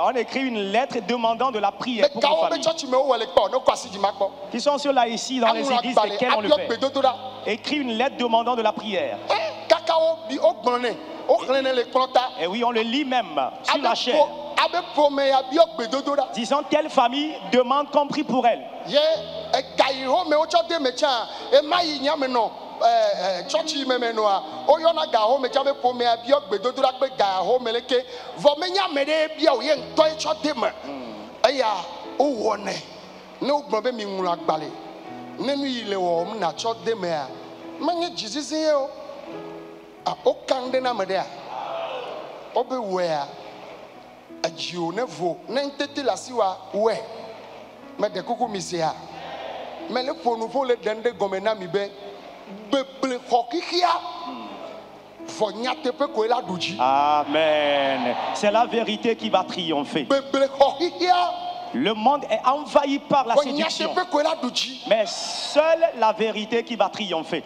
on écrit une lettre demandant de la prière pour nos familles. Qui sont ceux-là ici dans les églises desquelles on le fait. Écrit une lettre demandant de la prière. Et oui, on le lit même sur la chair. Disons, telle famille demande qu'on prie pour elle. Adjo nevo nentete la siwa we me de kuku misia me le ponu po le dende gomena mi be beble hokikia fo nyate pe ko la doji. Amen. C'est la vérité qui va triompher. Beble hokikia. Le monde est envahi par la séduction. Mais seule la vérité qui va triompher.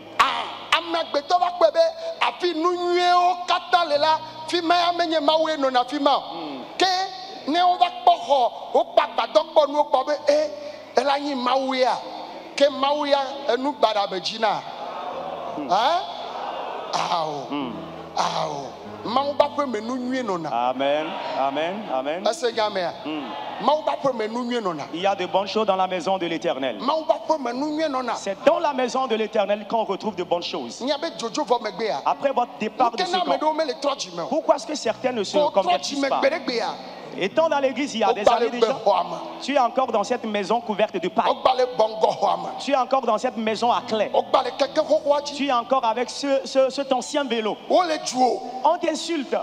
Amen, amen, amen. Il y a de bonnes choses dans la maison de l'Éternel. C'est dans la maison de l'Éternel qu'on retrouve de bonnes choses. Après votre départ de ce camp, pourquoi est-ce que certains ne se convertissent pas? Étant dans l'église il y a des années déjà, tu es encore dans cette maison couverte de paille. Tu es encore dans cette maison à clé. Tu es encore avec cet ancien vélo. On t'insulte.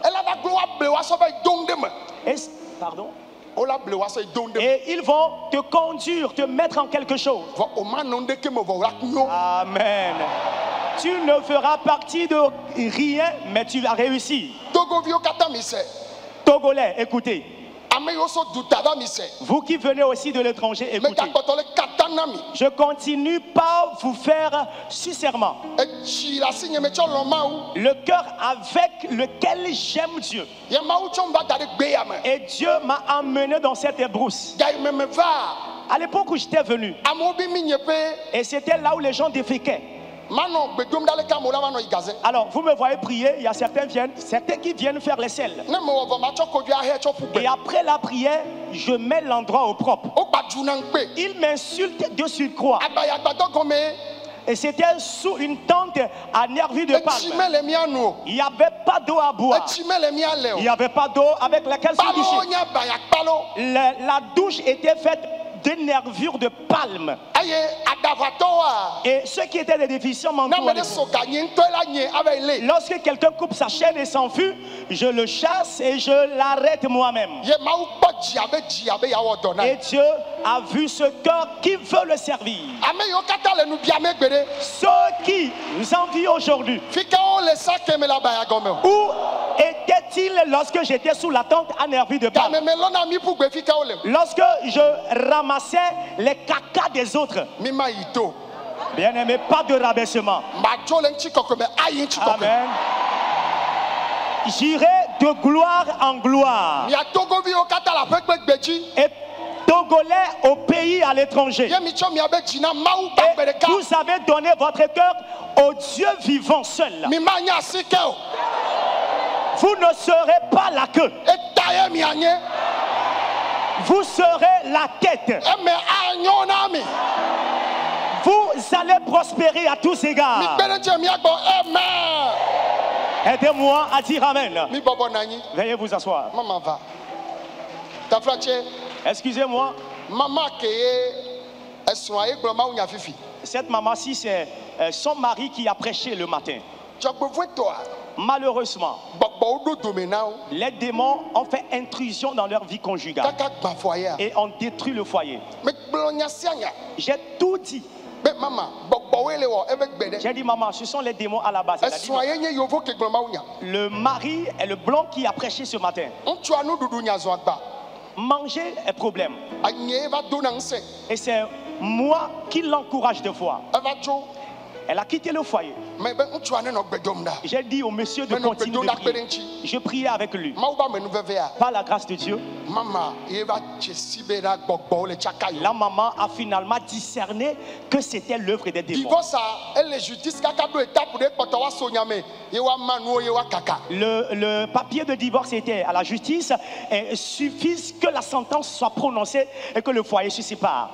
Pardon? Et ils vont te conduire, te mettre en quelque chose. Amen. Tu ne feras partie de rien, mais tu vas réussir. Togolais, écoutez. Vous qui venez aussi de l'étranger, écoutez. Je continue par vous faire sincèrement le cœur avec lequel j'aime Dieu. Et Dieu m'a amené dans cette brousse. À l'époque où j'étais venu, et c'était là où les gens déféquaient. Alors, vous me voyez prier, il y a certains qui viennent faire les selles. Et après la prière, je mets l'endroit au propre. Ils m'insultent de surcroît. Et c'était sous une tente à nervis de palme. Il n'y avait pas d'eau à boire. Il n'y avait pas d'eau avec laquelle se doucher. La douche était faite de nervures de palme. Et ceux qui étaient des déficients mentaux, lorsque quelqu'un coupe sa chaîne et s'enfuit, je le chasse et je l'arrête moi-même. Et Dieu a vu ce cœur qui veut le servir. Ceux qui nous envient aujourd'hui, où était-il lorsque j'étais sous la tente à nervis de palme? Lorsque je ramassais les cacas des autres. Bien aimé, pas de rabaissement. Amen. J'irai de gloire en gloire. Et Togolais au pays à l'étranger. Vous avez donné votre cœur au Dieu vivant seul. Vous ne serez pas la queue. Vous serez la tête. Vous allez prospérer à tous égards. Aidez-moi à dire Amen. Veuillez vous asseoir. Excusez-moi. Cette maman-ci, c'est son mari qui a prêché le matin. Malheureusement, les démons ont fait intrusion dans leur vie conjugale et ont détruit le foyer. J'ai tout dit. J'ai dit, maman, ce sont les démons à la base. Le mari est le blanc qui a prêché ce matin. Manger est problème. Et c'est moi qui l'encourage de fois. Elle a quitté le foyer. J'ai dit au monsieur de continuer de prier. Je priais avec lui. Par la grâce de Dieu, la maman a finalement discerné que c'était l'œuvre des démons. Le papier de divorce était à la justice. Et il suffit que la sentence soit prononcée et que le foyer se sépare.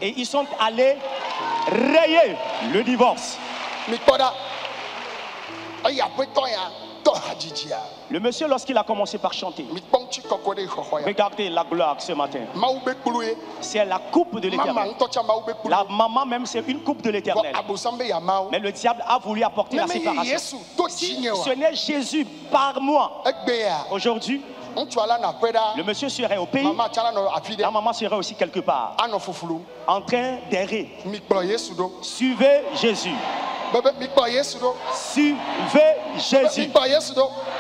Et ils sont allés rayer le divorce. Le monsieur, lorsqu'il a commencé par chanter, regardez la gloire ce matin. C'est la coupe de l'Éternel. La maman même, c'est une coupe de l'Éternel. Mais le diable a voulu apporter la séparation. Si ce n'est Jésus par moi, aujourd'hui, le monsieur serait au pays, la maman serait aussi quelque part, en train d'errer. Suivez Jésus. Suivez Jésus.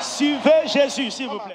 Suivez Jésus, s'il vous plaît.